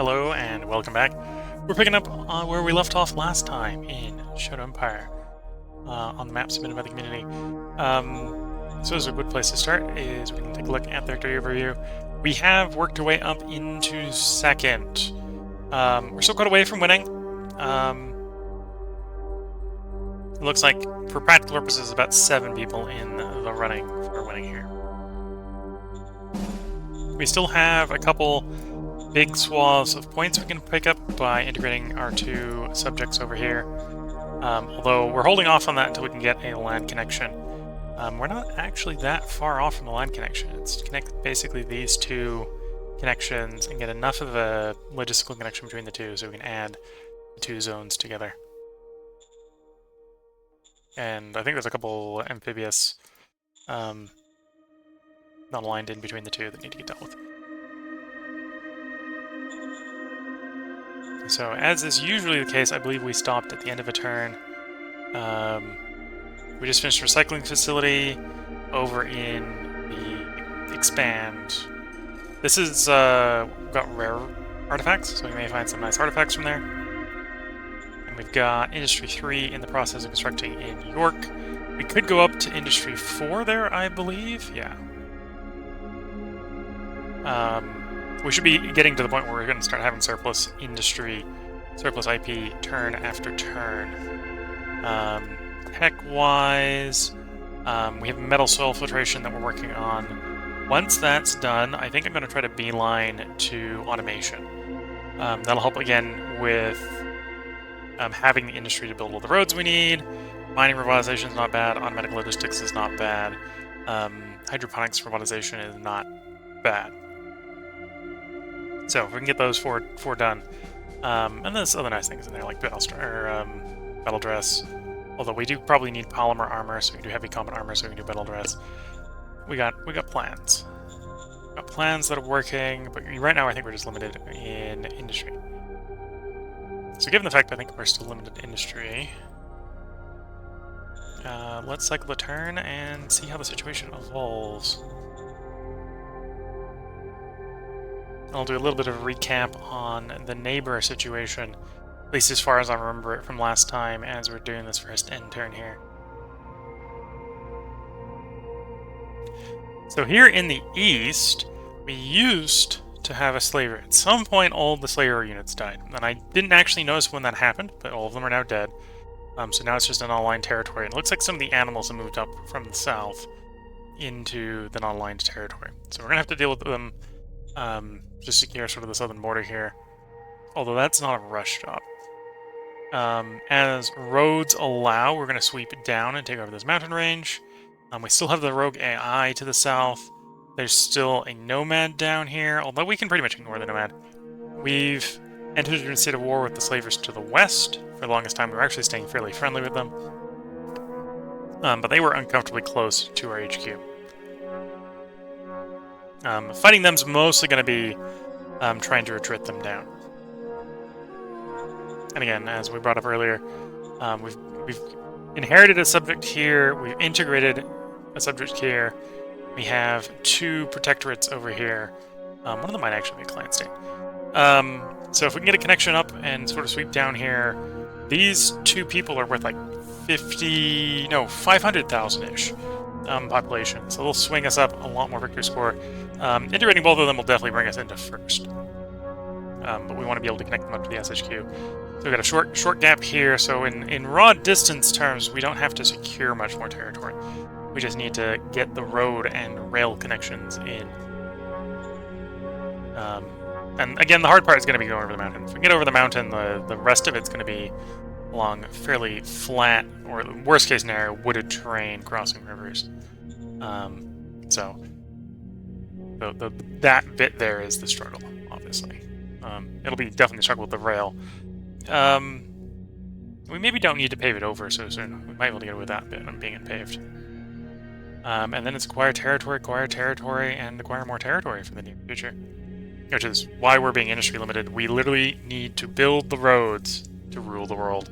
Hello and welcome back. We're picking up where we left off last time in Shadow Empire on the map submitted by the community. So this is a good place to start, is we can take a look at the victory overview. We have worked our way up into second. We're still quite away from winning. It looks like, for practical purposes, about 7 people in the running for winning here. We still have a couple big swaths of points we can pick up by integrating our 2 subjects over here. Although we're holding off on that until we can get a land connection. We're not actually that far off from the land connection. It's to connect basically these 2 connections and get enough of a logistical connection between the 2 so we can add the 2 zones together. And I think there's a couple amphibious not aligned in between the 2 that need to get dealt with. So, as is usually the case, I believe we stopped at the end of a turn. We just finished recycling facility over in the expand. This is got rare artifacts, so we may find some nice artifacts from there. And we've got Industry 3 in the process of constructing in York. We could go up to Industry 4 there, I believe. Yeah. We should be getting to the point where we're going to start having surplus industry, surplus IP turn after turn. Tech-wise, we have metal soil filtration that we're working on. Once that's done, I think I'm going to try to beeline to automation. That'll help again with having the industry to build all the roads we need. Mining revitalization is not bad. Automatic logistics is not bad. Hydroponics revitalization is not bad. So if we can get those four done, and there's other nice things in there like battle dress. Although we do probably need polymer armor, so we can do heavy combat armor, so we can do battle dress. We got plans. We got plans that are working, but right now I think we're just limited in industry. So given the fact I think we're still limited in industry, let's cycle a turn and see how the situation evolves. I'll do a little bit of a recap on the neighbor situation, at least as far as I remember it from last time, as we're doing this first end turn here. So here in the east, we used to have a slaver. At some point, all of the slaver units died, and I didn't actually notice when that happened, but all of them are now dead. So now it's just an online territory, and it looks like some of the animals have moved up from the south into the non-aligned territory. So we're going to have to deal with them to secure sort of the southern border here, although that's not a rush job. As roads allow, we're going to sweep down and take over this mountain range. We still have the rogue AI to the south. There's still a nomad down here, although we can pretty much ignore the nomad. We've entered into a state of war with the slavers to the west. For the longest time, we were actually staying fairly friendly with them. But they were uncomfortably close to our HQ. Fighting them's mostly going to be trying to retreat them down. And again, as we brought up earlier, we've inherited a subject here, we've integrated a subject here, we have 2 protectorates over here. One of them might actually be a client state. So if we can get a connection up and sort of sweep down here, these 2 people are worth like 500,000-ish. Population, so they'll swing us up a lot more victory score. Integrating both of them will definitely bring us into first, but we want to be able to connect them up to the SHQ. So we've got a short gap here, so in raw distance terms, we don't have to secure much more territory. We just need to get the road and rail connections in. And again, the hard part is going to be going over the mountain. If we get over the mountain, the rest of it's going to be along fairly flat, or worst case scenario, wooded terrain crossing rivers. So that bit there is the struggle, obviously. It'll be definitely a struggle with the rail. We maybe don't need to pave it over so soon. We might be able to get away with that bit on being unpaved. And then it's acquire territory, and acquire more territory for the near future. Which is why we're being industry limited. We literally need to build the roads to rule the world.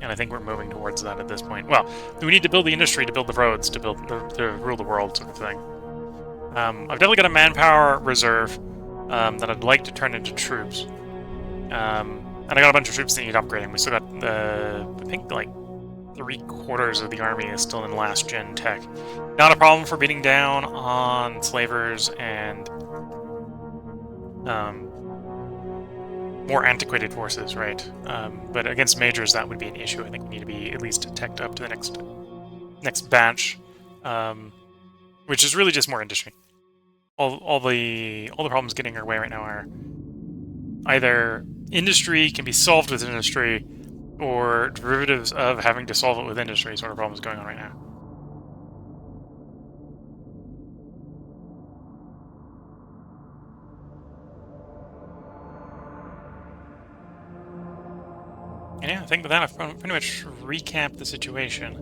And I think we're moving towards that at this point. Well, we need to build the industry to build the roads to rule the world, sort of thing. I've definitely got a manpower reserve. that I'd like to turn into troops. And I got a bunch of troops that need upgrading. We still got I think like 3/4 of the army is still in last gen tech. Not a problem for beating down on slavers and more antiquated forces, right? But against majors, that would be an issue. I think we need to be at least teched up to the next batch, which is really just more industry. All the problems getting our way right now are either industry can be solved with industry, or derivatives of having to solve it with industry sort of problems going on right now. And yeah, I think with that, I've pretty much recapped the situation.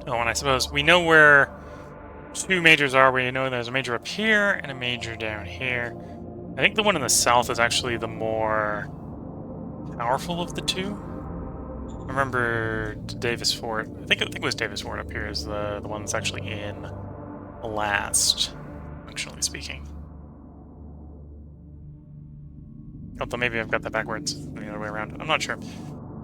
Oh, and I suppose we know where two majors are. We know there's a major up here and a major down here. I think the one in the south is actually the more powerful of the two. I remember Davis Fort. I think it was Davis Fort up here is the one that's actually in last, functionally speaking. Although maybe I've got that backwards, the other way around. I'm not sure.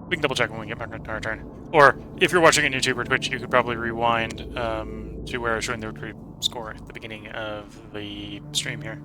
We can double check when we get back to our turn. Or if you're watching on YouTube or Twitch, you could probably rewind to where I was showing the retreat score at the beginning of the stream here.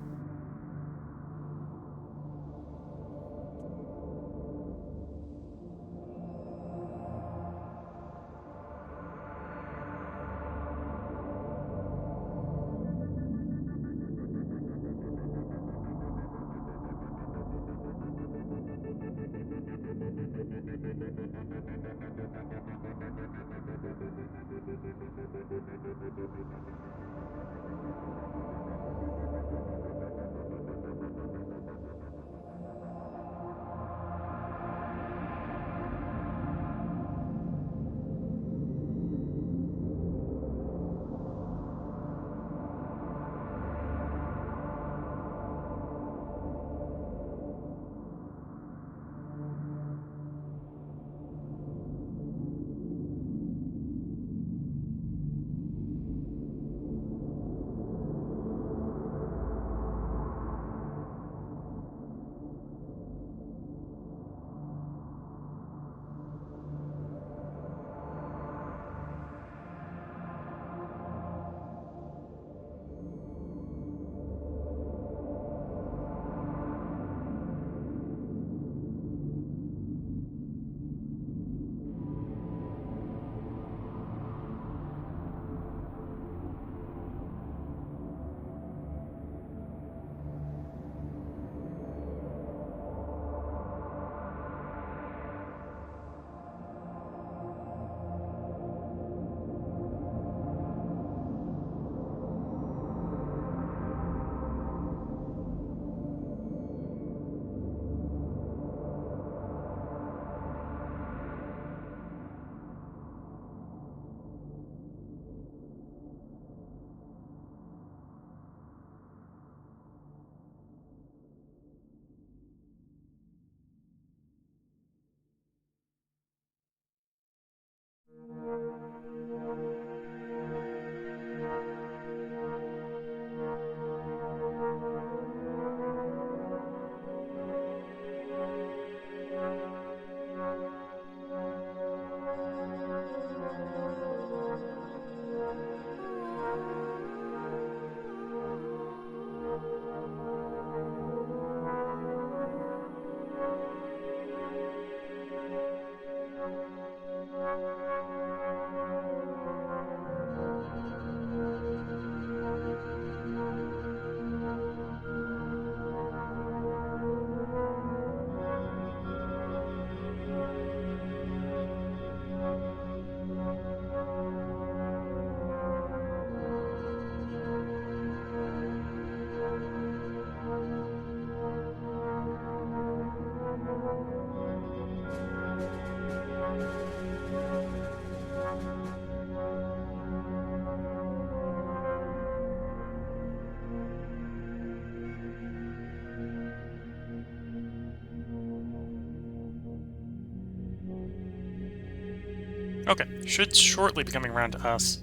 Okay, should shortly be coming around to us.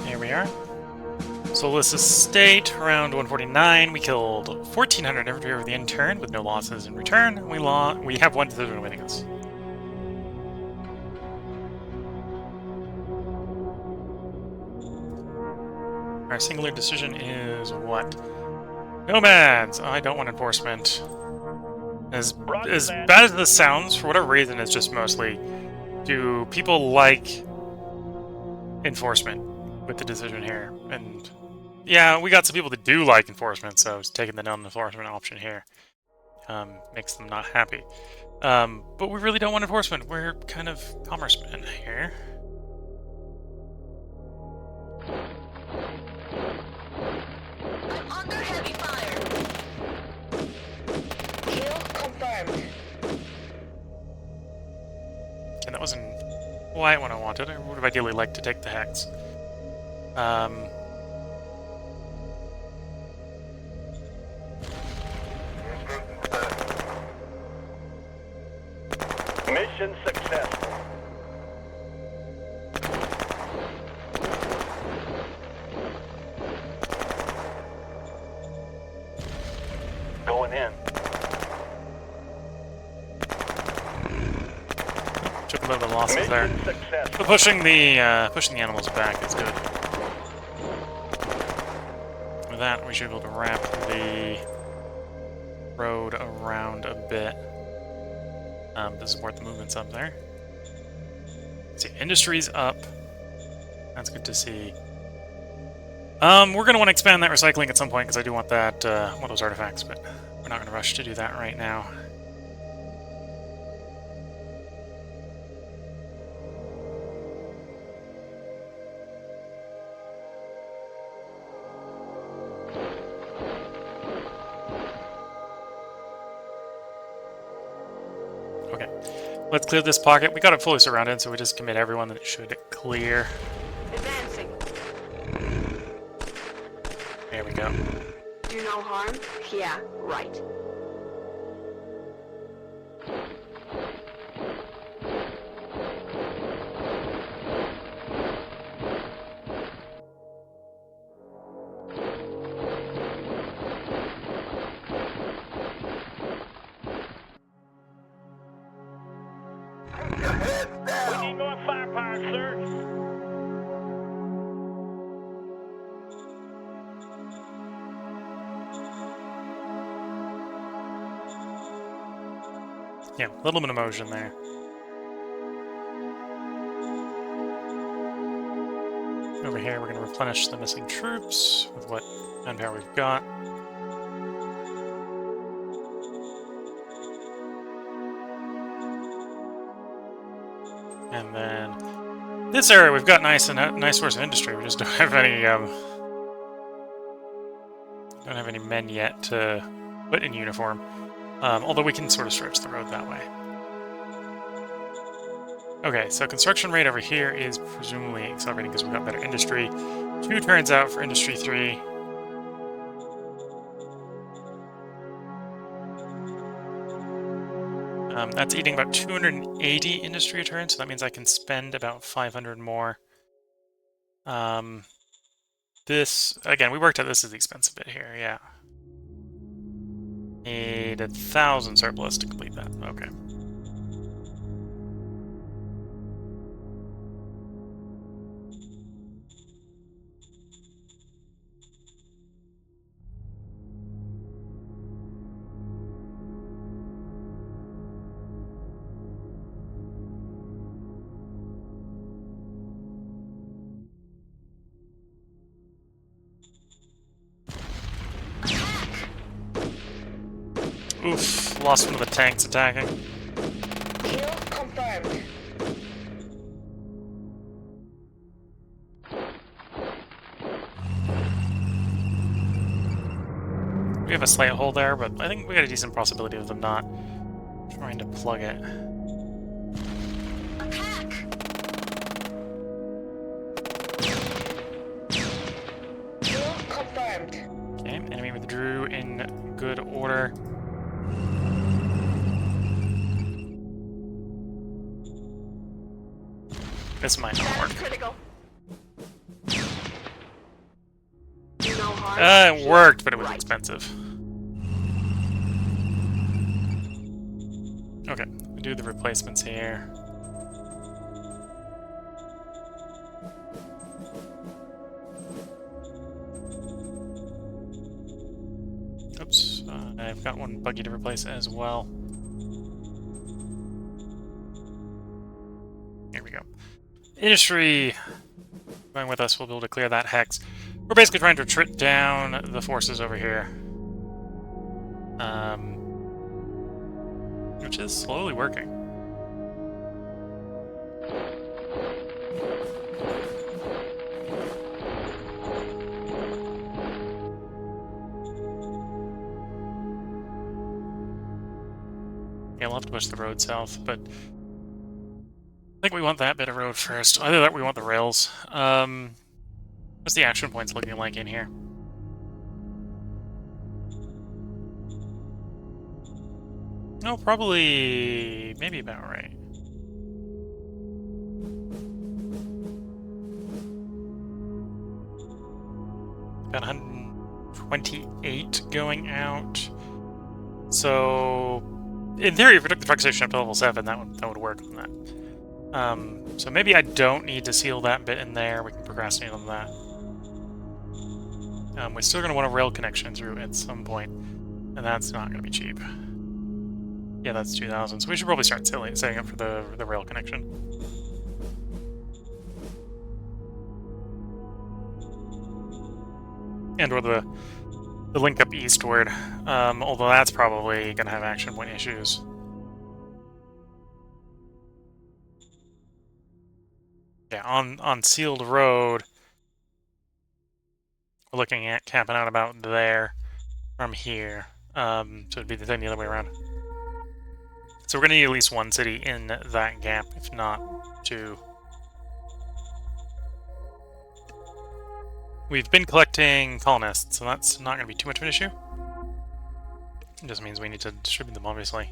Here we are. Soulless Estate, round 149. We killed 1,400 infantry over the end turn with no losses in return. We have one decision winning us. Our singular decision is what? Nomads! I don't want enforcement. As bad as this sounds, for whatever reason, it's just mostly, do people like enforcement with the decision here? And yeah, we got some people that do like enforcement, so taking the non-enforcement option here makes them not happy. But we really don't want enforcement. We're kind of commercemen here. I'm under heavy fire. Kill confirmed. And that wasn't quite what I wanted. I would have ideally liked to take the hex. Mission successful. Going in. Took a little bit of losses there. Mission successful. But pushing the animals back is good. With that, we should be able to wrap the road around a bit to support the movements up there. Let's see, industry's up. That's good to see. We're going to want to expand that recycling at some point because I do want that one of those artifacts, but we're not going to rush to do that right now. Okay, let's clear this pocket. We got it fully surrounded, so we just commit everyone that it should clear. Advancing. There we go. Do no harm? Yeah, right. We need more firepower, sir. Yeah, a little bit of motion there. Over here, we're going to replenish the missing troops with what manpower we've got. And then this area, we've got nice source of industry. We just don't have any men yet to put in uniform. Although we can sort of stretch the road that way. Okay, so construction rate over here is presumably accelerating because we've got better industry. 2 turns out for industry 3. That's eating about 280 industry returns, so that means I can spend about 500 more. This, again, we worked out this is the expensive bit here, yeah. Need 1,000 surplus to complete that, okay. Oof, lost one of the tanks attacking. Kill confirmed. We have a slight hole there, but I think we got a decent possibility of them not Trying to plug it. Attack! Kill confirmed. Okay, enemy withdrew in good order. This might not work. Critical. No harm. It worked, but it was Right. expensive. Okay, we do the replacements here. Oops, I've got one buggy to replace as well. Here we go. Industry going with us, we'll be able to clear that hex. We're basically trying to retreat down the forces over here. Which is slowly working. Yeah, we'll have to push the road south, but I think we want that bit of road first. Either that or we want the rails. What's the action points looking like in here? No, probably... maybe about right. Got 128 going out. So, in theory, if we took the truck station up to level 7, that would work on that. So maybe I don't need to seal that bit in there. We can procrastinate on that. We're still going to want a rail connection through at some point, and that's not going to be cheap. Yeah, that's 2,000. So we should probably start setting up for the rail connection. And or the link up eastward. Although that's probably going to have action point issues. Yeah, on sealed road, we're looking at camping out about there from here. So it'd be the thing the other way around. So we're going to need at least one city in that gap, if not two. We've been collecting colonists, so that's not going to be too much of an issue. It just means we need to distribute them, obviously.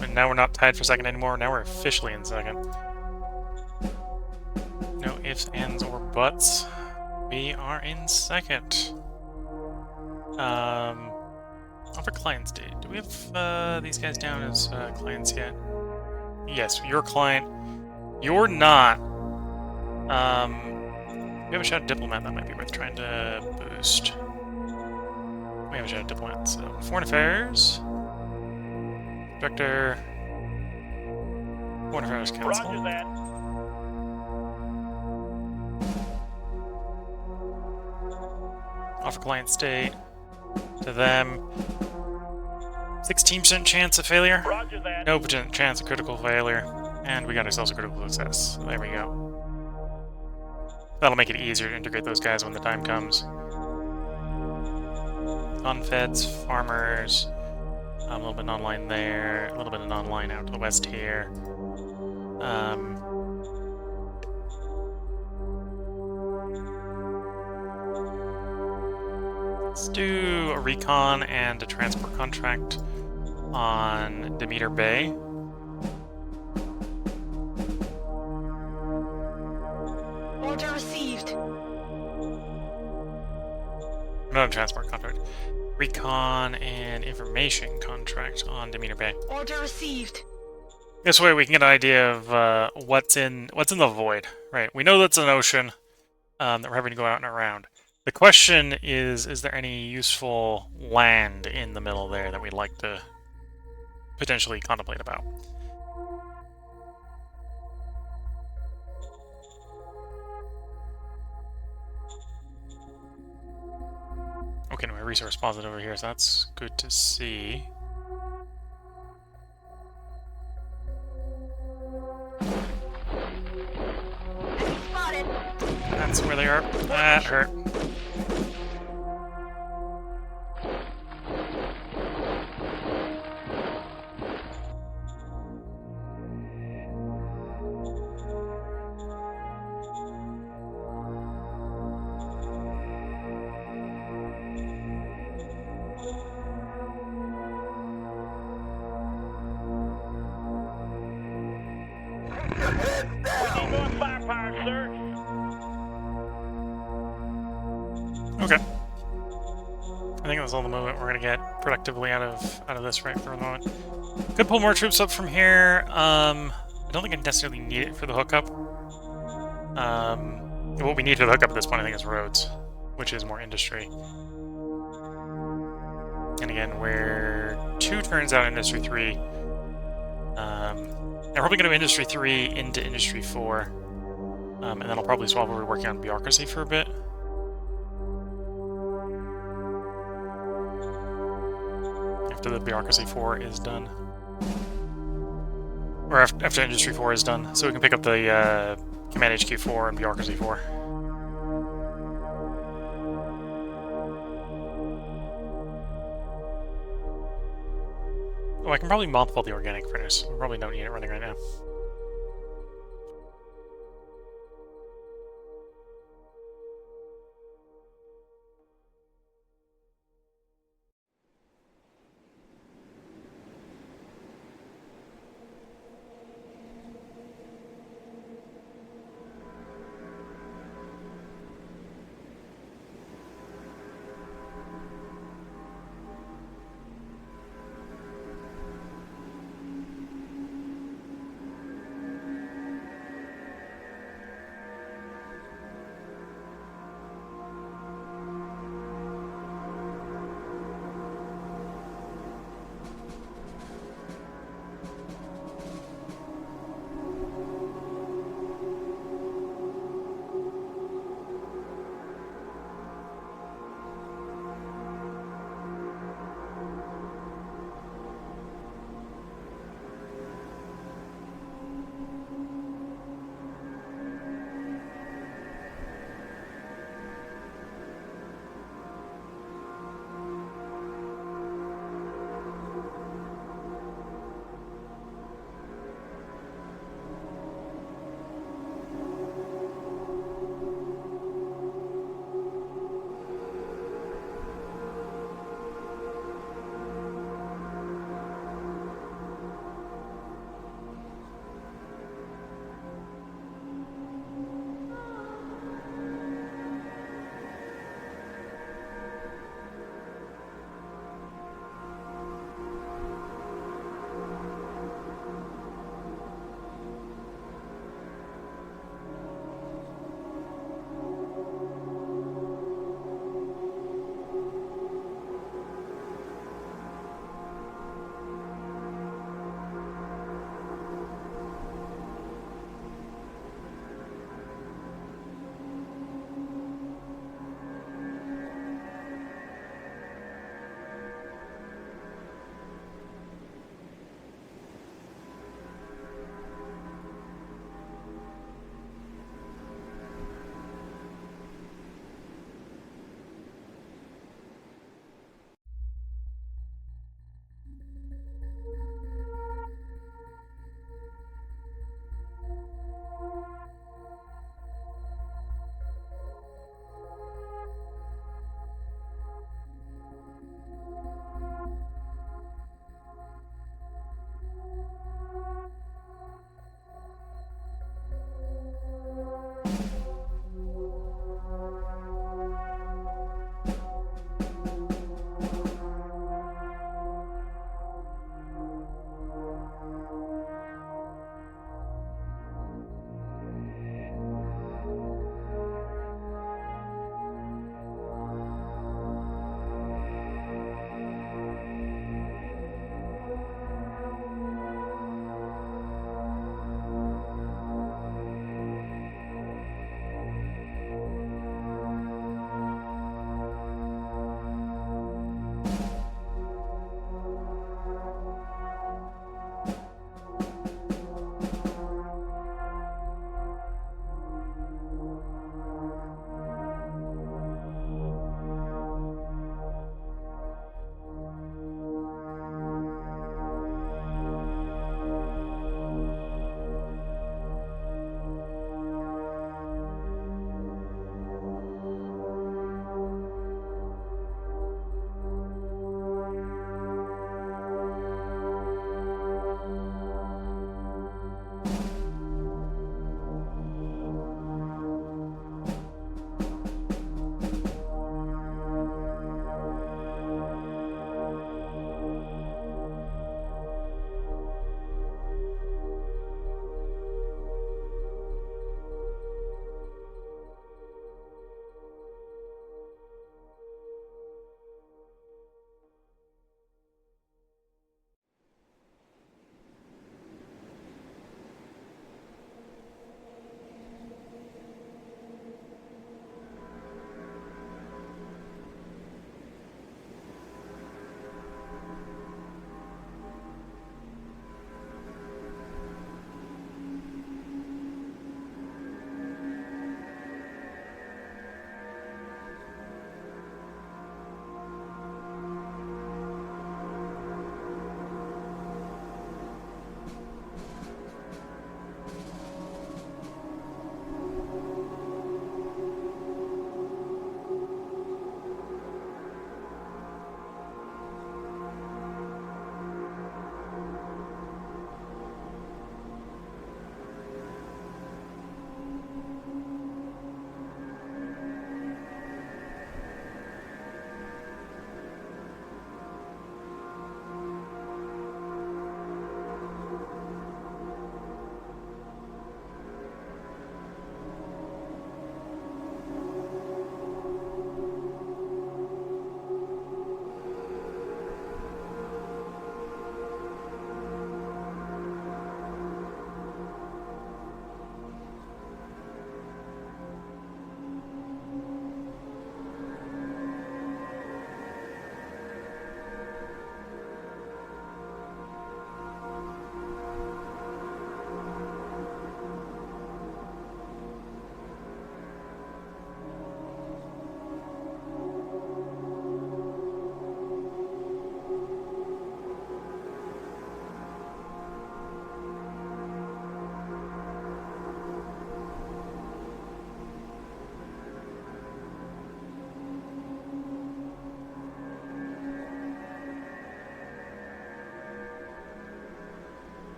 And now we're not tied for second anymore, now we're officially in second. No ifs, ands, or buts. We are in second. Offer clients date. Do we have these guys down as clients yet? Yes, you're a client. You're not. We have a shadow diplomat that might be worth trying to boost. We have a shadow diplomat, so Foreign Affairs. Director. Foreign Affairs Council. Roger that. Offer client state to them. 16% chance of failure. Roger that. No chance of critical failure. And we got ourselves a critical success. There we go. That'll make it easier to integrate those guys when the time comes. Unfeds, farmers, a little bit online there, a little bit of online out to the west here. Let's do a recon and a transport contract on Demeter Bay. Order received. Not a transport contract. Recon and information contract on Demeter Bay. Order received. This way we can get an idea of what's in the void. Right. We know that's an ocean that we're having to go out and around. The question is there any useful land in the middle there that we'd like to potentially contemplate about? Okay, no, my resource positive over here, so that's good to see. Spotted. That's where they are. That hurt. We need more firepower, sir. Okay. I think that's all the movement we're gonna get productively out of this right for the moment. Could pull more troops up from here. I don't think I necessarily need it for the hookup. What we need for the hookup at this point, I think, is roads, which is more industry. And again, we're 2 turns out in Industry 3. I'm probably going to Industry 3 into Industry 4. And then I'll probably swap over to working on Bureaucracy for a bit. After the Bureaucracy 4 is done. Or after Industry 4 is done. So we can pick up the Command HQ 4 and Bureaucracy 4. Oh, I can probably mothball the Organic Furnace. We probably don't need it running right now.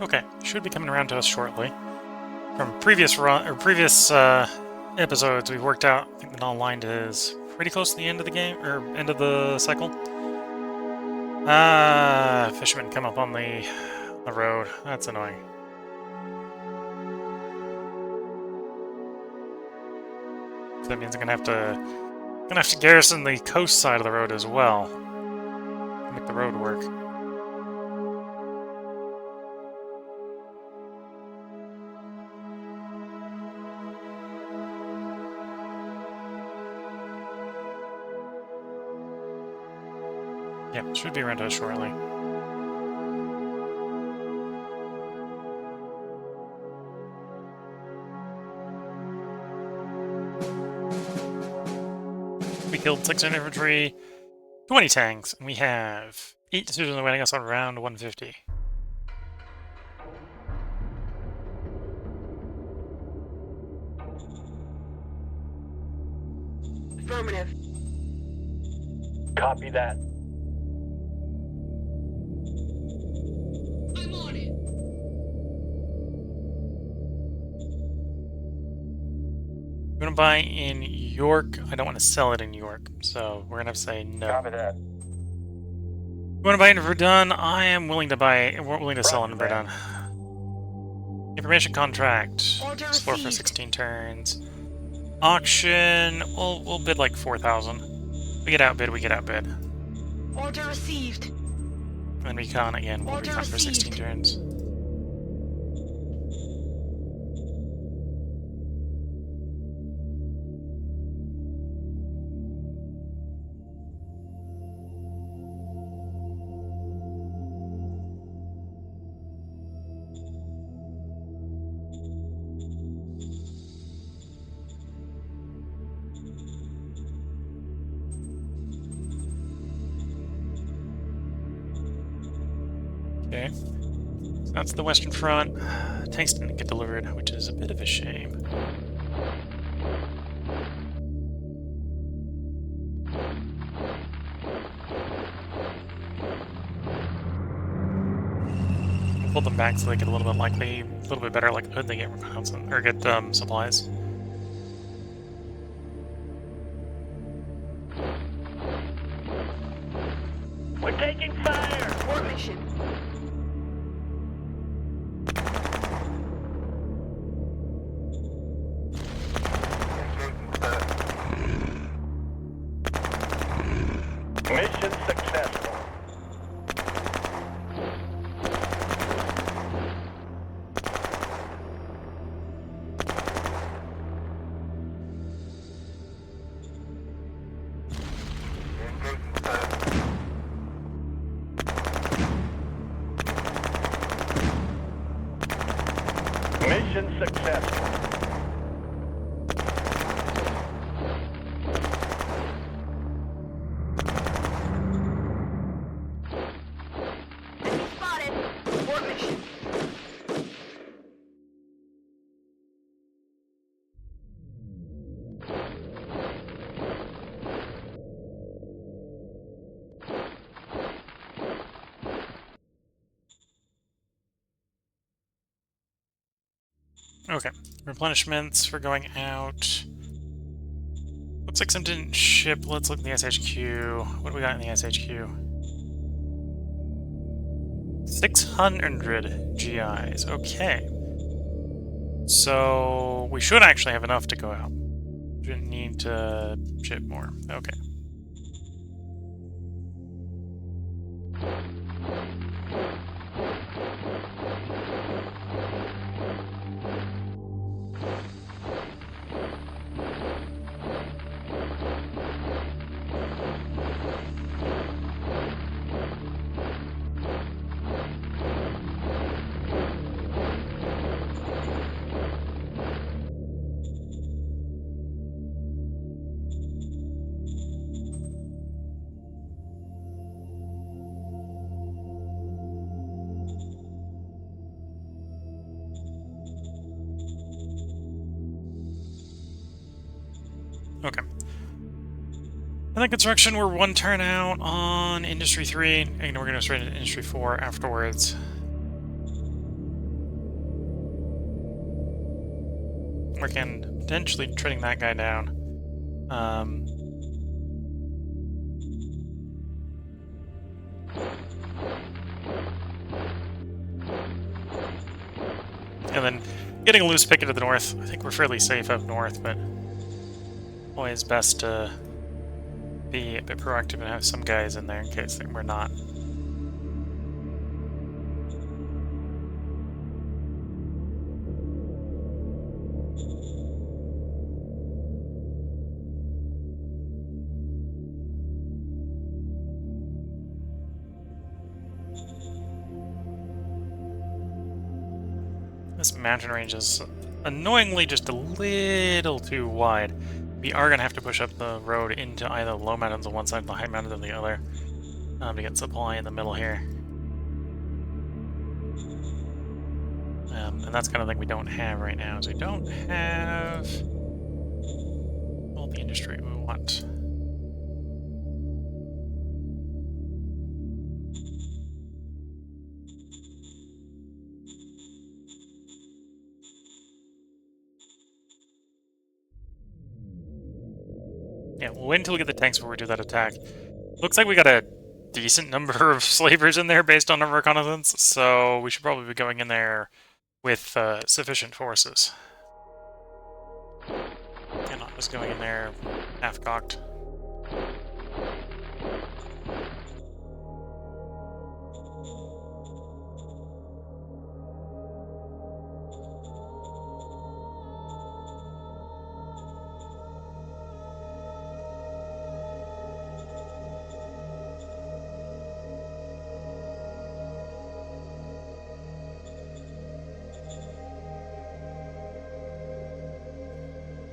Okay, should be coming around to us shortly. From previous episodes, we worked out. I think the non-aligned is pretty close to the end of the game or end of the cycle. Fishermen come up on the road. That's annoying. So that means I'm gonna have to garrison the coast side of the road as well. Make the road work. Yeah, should be around to us shortly. We killed 600 infantry, 20 tanks, and we have 8 decisions awaiting us on round 150. Affirmative. Copy that. I'm on it. I'm gonna buy in York. I don't want to sell it in York, so we're gonna have to say no. Copy that. You want to buy in Verdun? I am willing to buy. We're willing to sell in Verdun. Information contract. Order Explore for received. 16 turns. Auction. We'll bid like 4,000. We get outbid. We get outbid. Order received. And then recon again. We'll Order recon for 16 received. turns. Okay. So that's the Western Front. Tanks didn't get delivered, which is a bit of a shame. Pull them back so they get a little bit better likelihood they get reconnaissance or get supplies. We're taking fire! War mission. Mission successful. Mission successful. Enemy spotted. War mission. Okay. Replenishments for going out. Looks like some didn't ship. Let's look in the SHQ. What do we got in the SHQ? 600 GIs. Okay. So we should actually have enough to go out. Shouldn't need to ship more. Okay. Okay. And then construction, we're 1 turn out on Industry 3, and we're going to straight into Industry 4 afterwards. work in potentially treading that guy down. And then getting a loose picket to the north. I think we're fairly safe up north, but always best to be a bit proactive and have some guys in there in case we're not. This mountain range is annoyingly just a little too wide. We are going to have to push up the road into either low mountains on one side and the high mountains on the other to get supply in the middle here. And that's kind of thing we don't have right now, is we don't have all the industry we want. Yeah, we'll wait until we get the tanks before we do that attack. Looks like we got a decent number of slavers in there based on our reconnaissance, so we should probably be going in there with sufficient forces. And not just going in there half-cocked.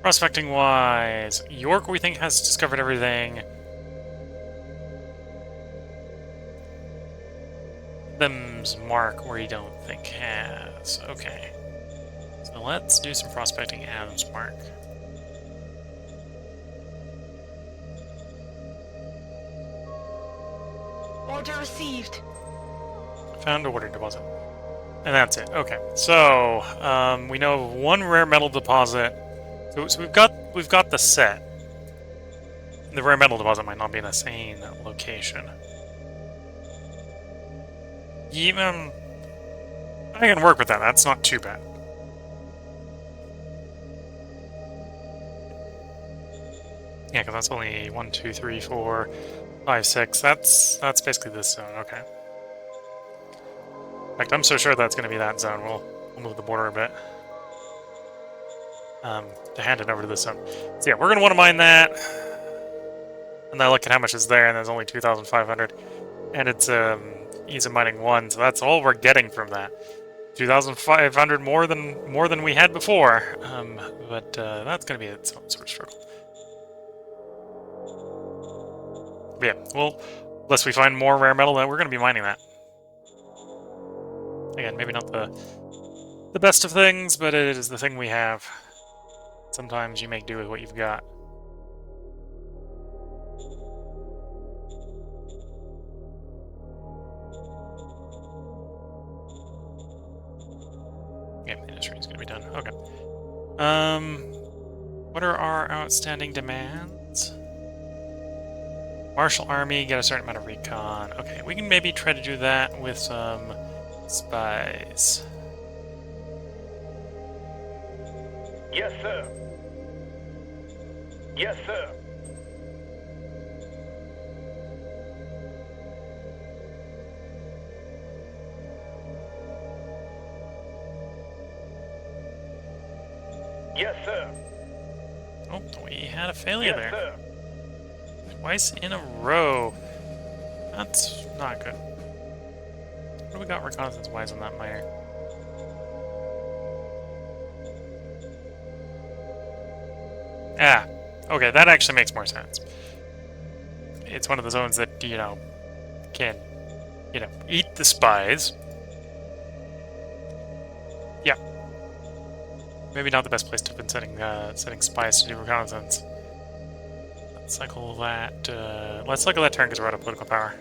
Prospecting-wise, York we think has discovered everything. Them's Mark where you don't think has. Okay. So let's do some prospecting Adams Mark. Order received. Found order deposit. And that's it. Okay. So, we know of one rare metal deposit. So we've got the set. The rare metal deposit might not be in the same location. Even I can work with that. That's not too bad. Yeah, because that's only 1, 2, 3, 4, 5, 6. That's basically this zone. Okay. In fact, I'm so sure that's going to be that zone. We'll move the border a bit. To hand it over to this zone. So yeah, we're going to want to mine that. And then look at how much is there, and there's only 2,500. And it's ease of mining 1, so that's all we're getting from that. 2,500 more than we had before. But that's going to be its own sort of struggle. But yeah, well, unless we find more rare metal, then we're going to be mining that. Again, maybe not the best of things, but it is the thing we have. Sometimes you make do with what you've got. Yeah, industry is going to be done. Okay. What are our outstanding demands? Martial army, get a certain amount of recon. Okay, we can maybe try to do that with some spies. Yes, sir. Yes, sir. Yes, sir. Oh, we had a failure Yes, there. sir. Twice in a row. That's not good. What do we got reconnaissance-wise on that miner? Ah, okay, that actually makes more sense. It's one of the zones that, can, eat the spies. Yeah. Maybe not the best place to have been setting spies to do reconnaissance. Let's cycle that, turn because we're out of political power.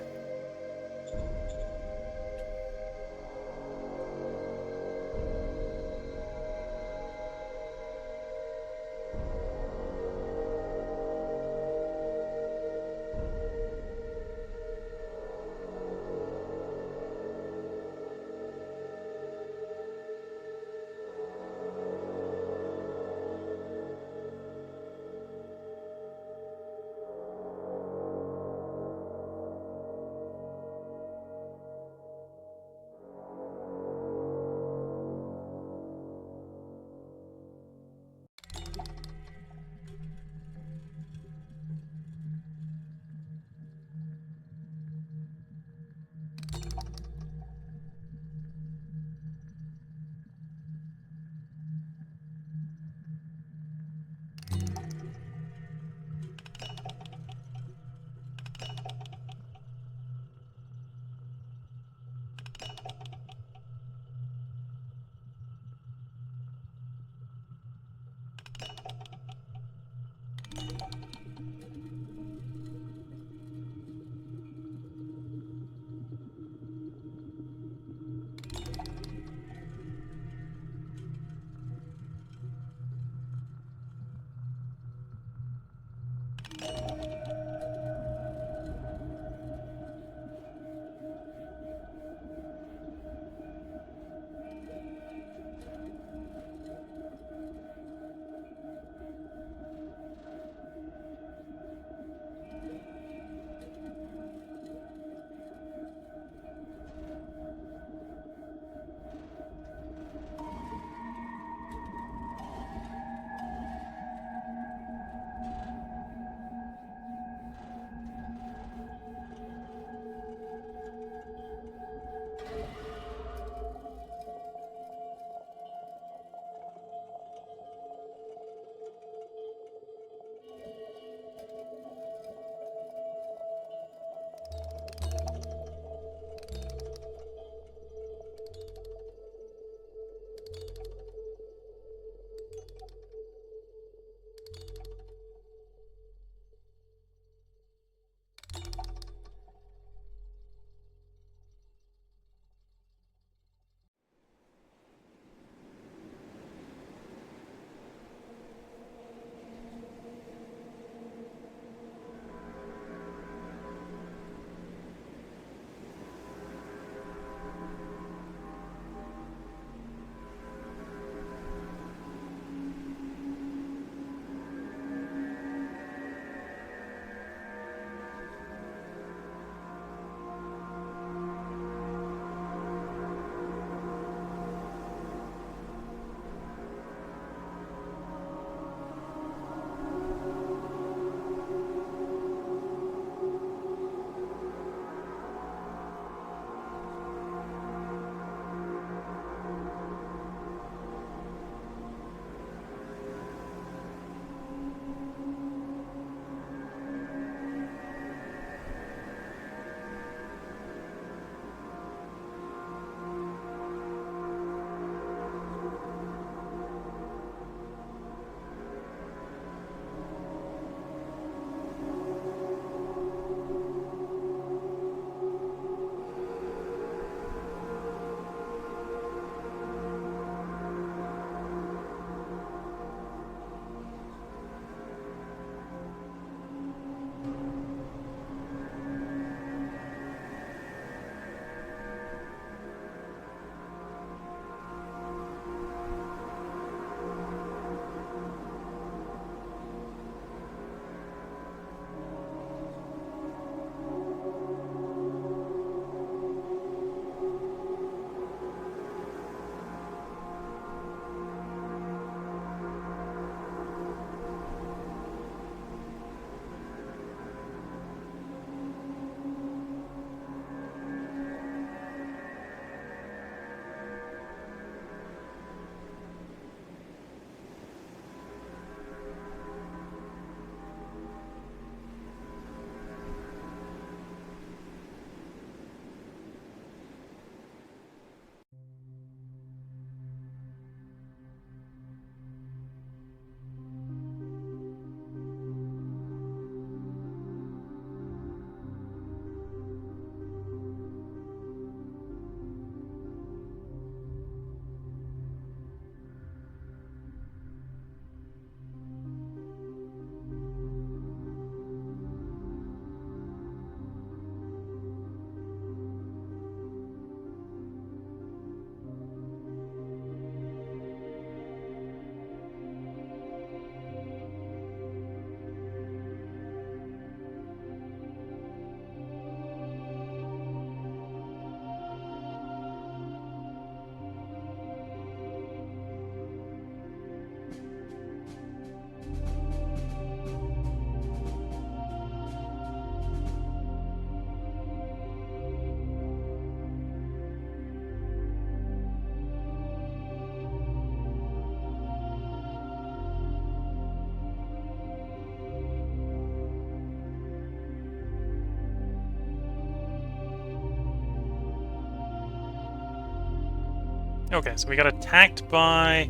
Okay, so we got attacked by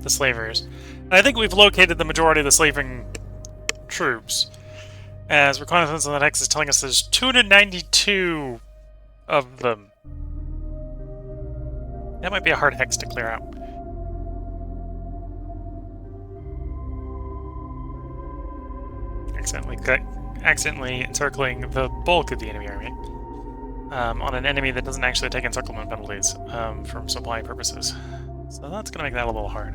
the slavers. And I think we've located the majority of the slaving troops, as reconnaissance on the text is telling us there's 292 of them. That might be a hard hex to clear out. Accidentally encircling the bulk of the enemy army on an enemy that doesn't actually take encirclement penalties from supply purposes. So that's going to make that a little hard.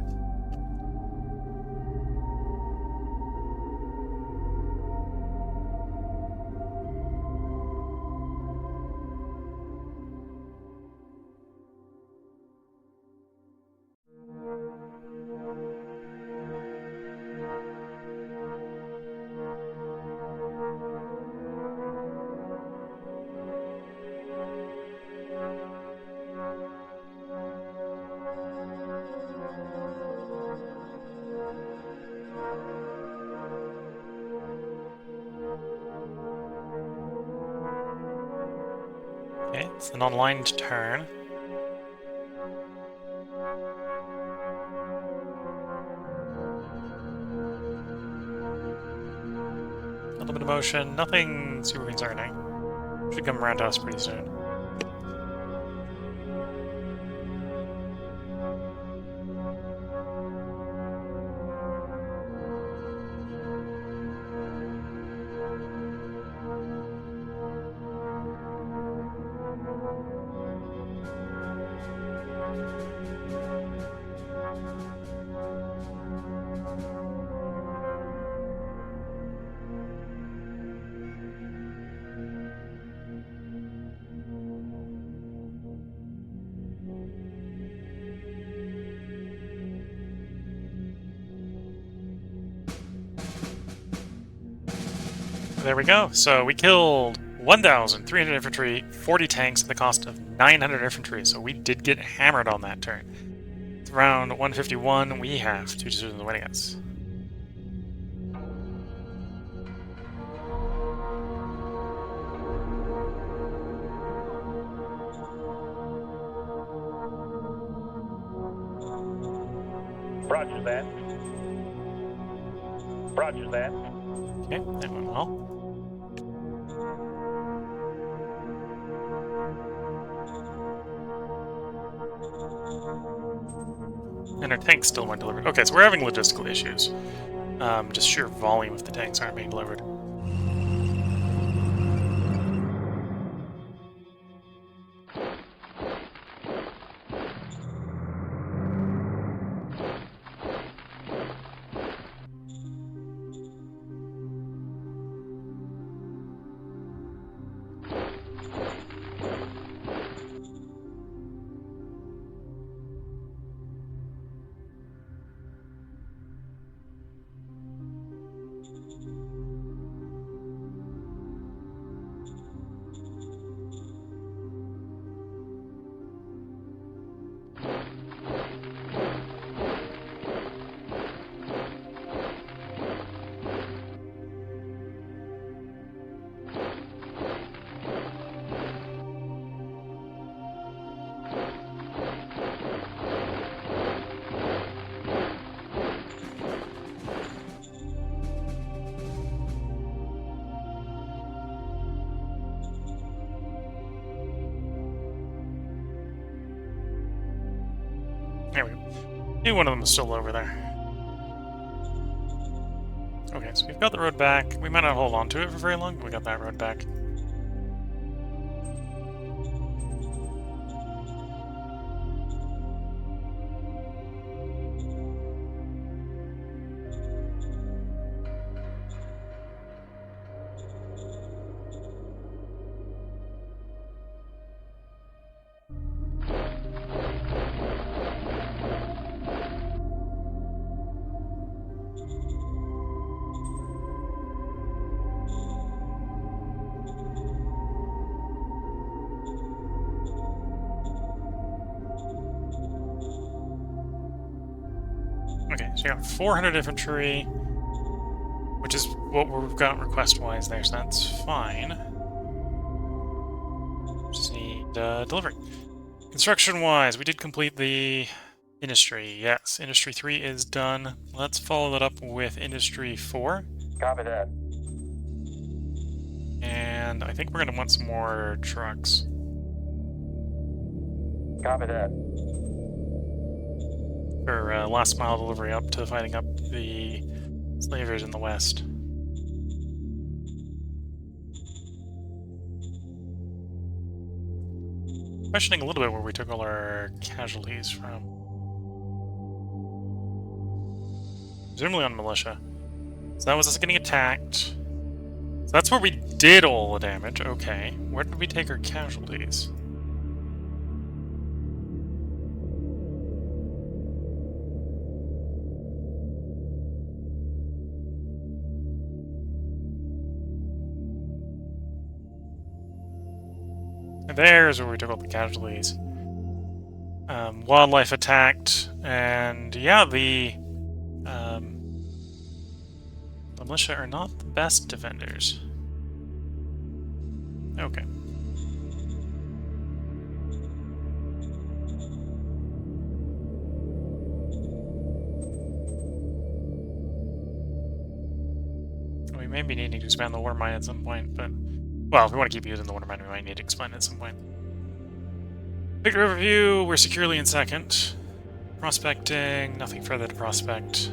Okay, it's an online turn. A little bit of motion, nothing super concerning. Should come around to us pretty soon. There we go. So we killed 1,300 infantry, 40 tanks at the cost of 900 infantry. So we did get hammered on that turn. It's around 151. We have 2 decisions winning us. Roger that. Roger that. Okay, that went well. And our tanks still weren't delivered. Okay, so we're having logistical issues. Just sheer volume of the tanks aren't being delivered. There we go. Maybe one of them is still over there. Okay, so we've got the road back. We might not hold on to it for very long, but we got that road back. Okay, so we got 400 infantry, which is what we've got request-wise there, so that's fine. Just need delivery. Construction-wise, we did complete the industry. Yes, Industry 3 is done. Let's follow that up with Industry 4. Copy that. And I think we're going to want some more trucks. Copy that. For last mile delivery up to fighting up the slavers in the west. Questioning a little bit where we took all our casualties from. Presumably on militia. So that was us getting attacked. So that's where we did all the damage. Okay. Where did we take our casualties? There's where we took all the casualties. Wildlife attacked, and yeah, the militia are not the best defenders. Okay. We may be needing to expand the water mine at some point, but... Well, if we want to keep using the water mine, we might need to expand it at some point. Quick overview, we're securely in second. Prospecting, nothing further to prospect.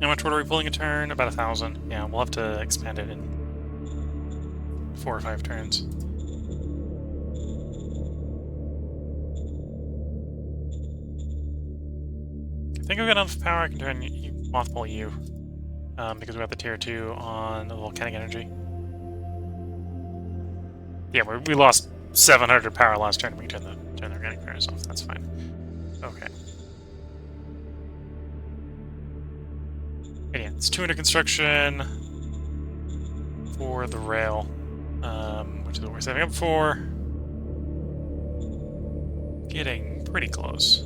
How much water are we pulling a turn? About 1,000. Yeah, we'll have to expand it in 4 or 5 turns. I think I've got enough power I can turn mothball you. Because we got the tier 2 on the volcanic energy. Yeah, we lost 700 power last turn. We can turn the organic powers off. That's fine. Okay. And yeah, it's 2 under construction for the rail, which is what we're setting up for. Getting pretty close.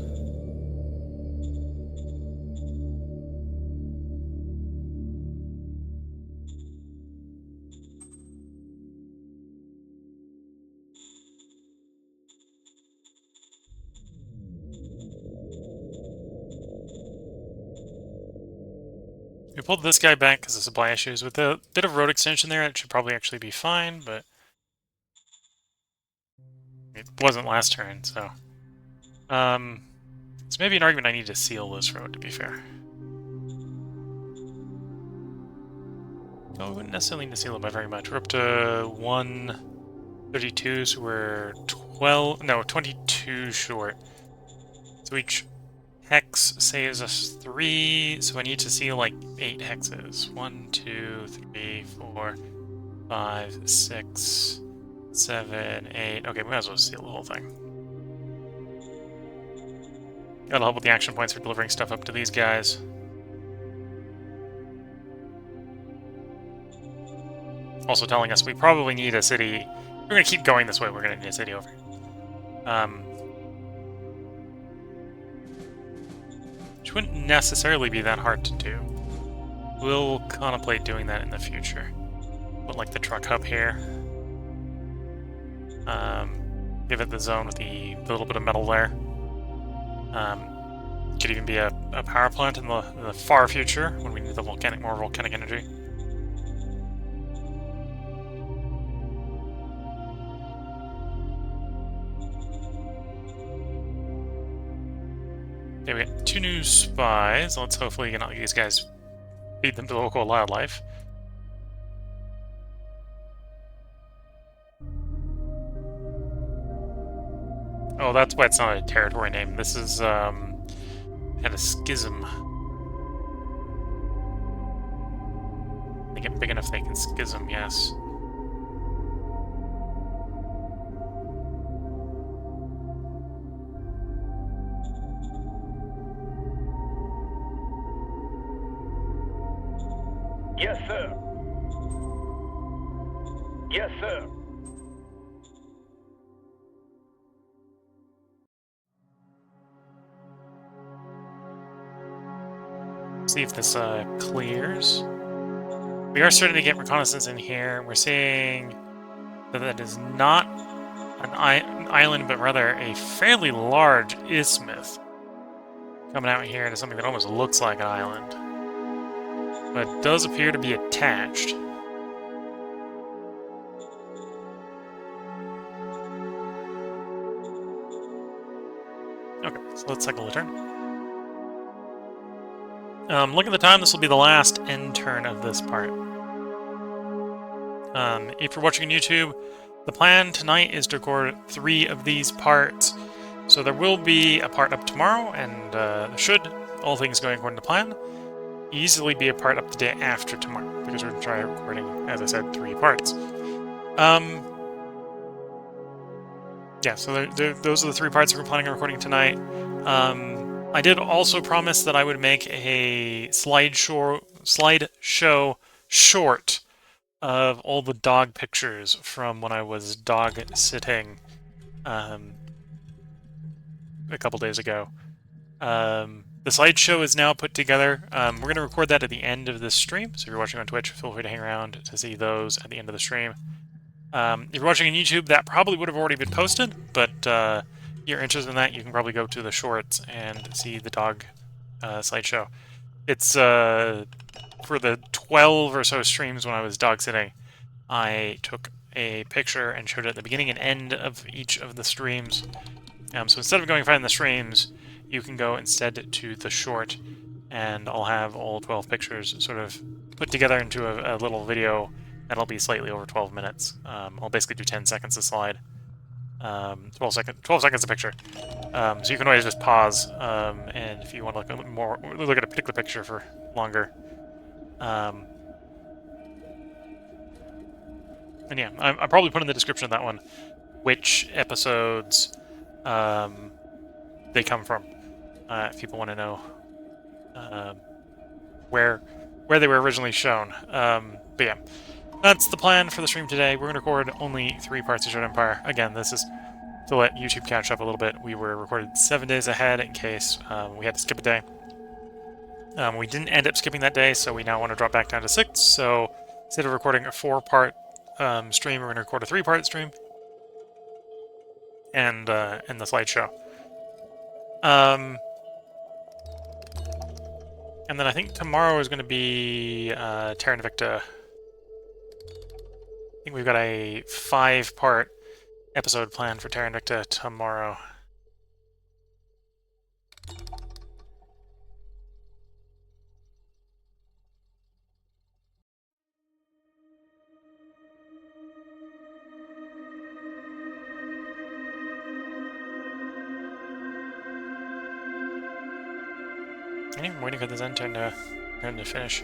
We pulled this guy back because of supply issues. With a bit of road extension there, it should probably actually be fine, but it wasn't last turn, so... It's maybe an argument I need to seal this road, to be fair. No, we wouldn't necessarily need to seal it by very much. We're up to 132, so we're 22 short. So each hex saves us 3, so I need to seal like 8 hexes. 1, 2, 3, 4, 5, 6, 7, 8. Okay, we might as well seal the whole thing. Gotta help with the action points for delivering stuff up to these guys. Also telling us we probably need a city. We're gonna keep going this way, we're gonna need a city over. Which wouldn't necessarily be that hard to do. We'll contemplate doing that in the future. Put like the truck hub here. Give it the zone with the little bit of metal there. Could even be a power plant in the far future when we need the more volcanic energy. Okay, we got 2 new spies. Let's hopefully get these guys, feed them to local wildlife. Oh, that's why it's not a territory name. This is, had a schism. They get big enough they can schism, yes. Yes, sir. Yes, sir. See if this clears. We are starting to get reconnaissance in here. We're seeing that that is not an island, but rather a fairly large isthmus coming out here into something that almost looks like an island, but does appear to be attached. Okay, so let's cycle the turn. Look at the time, this will be the last end turn of this part. If you're watching on YouTube, the plan tonight is to record 3 of these parts. So there will be a part up tomorrow, and there should, all things going according to plan, easily be a part up the day after tomorrow, because we're going to try recording, as I said, 3 parts. Yeah, so those are the 3 parts we're planning on recording tonight. I did also promise that I would make a slideshow short of all the dog pictures from when I was dog sitting a couple days ago. The slideshow is now put together. We're going to record that at the end of this stream, so if you're watching on Twitch, feel free to hang around to see those at the end of the stream. If you're watching on YouTube, that probably would have already been posted, but if you're interested in that, you can probably go to the shorts and see the dog slideshow. It's for the 12 or so streams when I was dog sitting, I took a picture and showed it at the beginning and end of each of the streams. So instead of going and finding the streams, you can go instead to the short, and I'll have all 12 pictures sort of put together into a little video that'll be slightly over 12 minutes. I'll basically do 10 seconds a slide. 12 seconds a picture. So you can always just pause, and if you want to look at a particular picture for longer. And yeah, I'll probably put in the description of that one which episodes they come from, if people want to know where they were originally shown. But yeah, that's the plan for the stream today. We're going to record only 3 parts of Jedi Empire. Again, this is to let YouTube catch up a little bit. We were recorded 7 days ahead in case we had to skip a day. We didn't end up skipping that day, so we now want to drop back down to 6. So instead of recording a 4-part stream, we're going to record a 3-part stream and the slideshow. And then I think tomorrow is going to be Terra Invicta. I think we've got a 5-part episode planned for Terra Invicta tomorrow. Anyway, I'm waiting for this end turn to finish.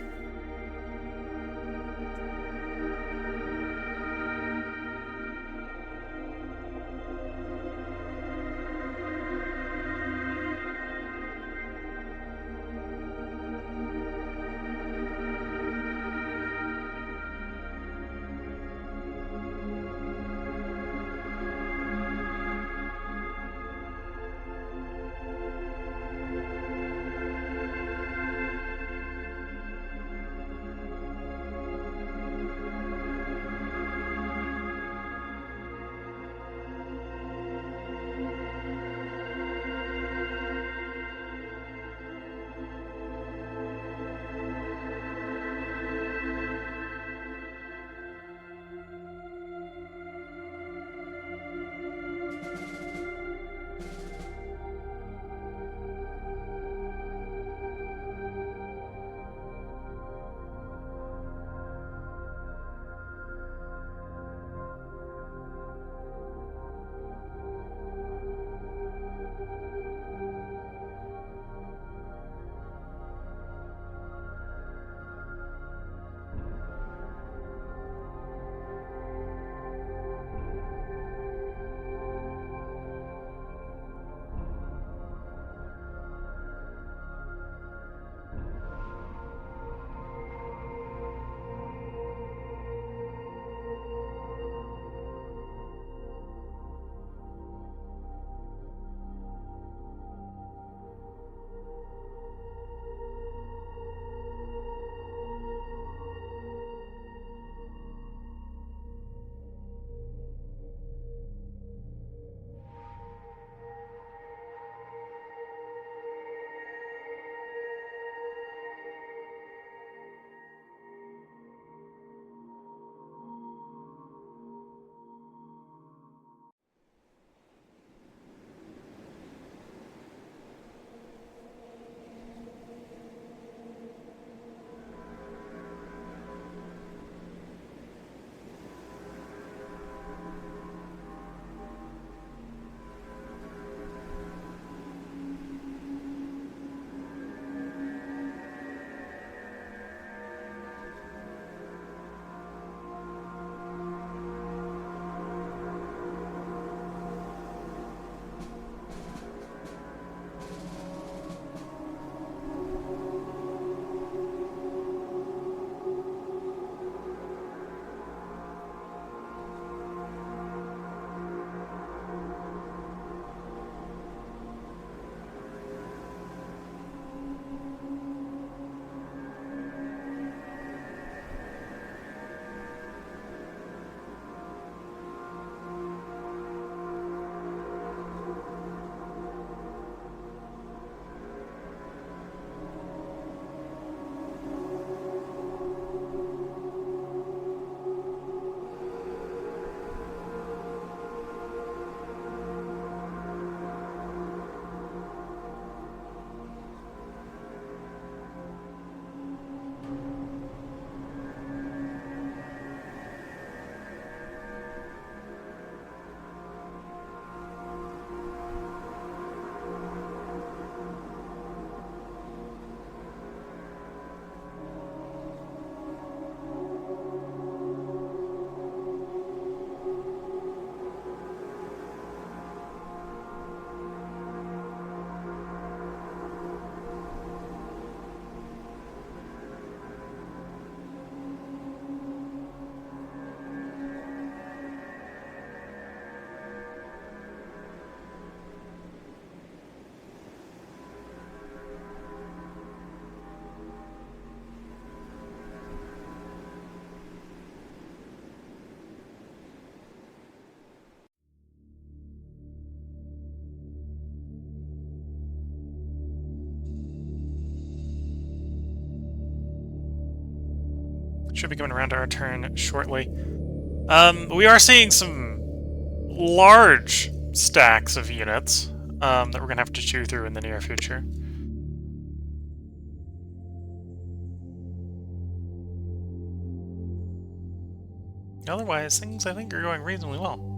Should be coming around to our turn shortly. We are seeing some large stacks of units that we're going to have to chew through in the near future. Otherwise, things I think are going reasonably well.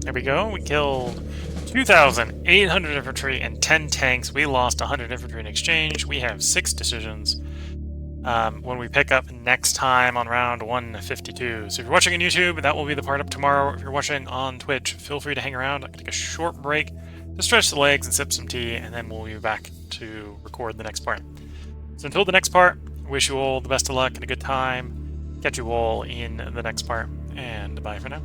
There we go. We killed 2,800 infantry and 10 tanks. We lost 100 infantry in exchange. We have 6 decisions. When we pick up next time on round 152. So if you're watching on YouTube, that will be the part up tomorrow. If you're watching on Twitch, feel free to hang around. I'm going to take a short break to stretch the legs and sip some tea, and then we'll be back to record the next part. So until the next part, I wish you all the best of luck and a good time. Catch you all in the next part, and bye for now.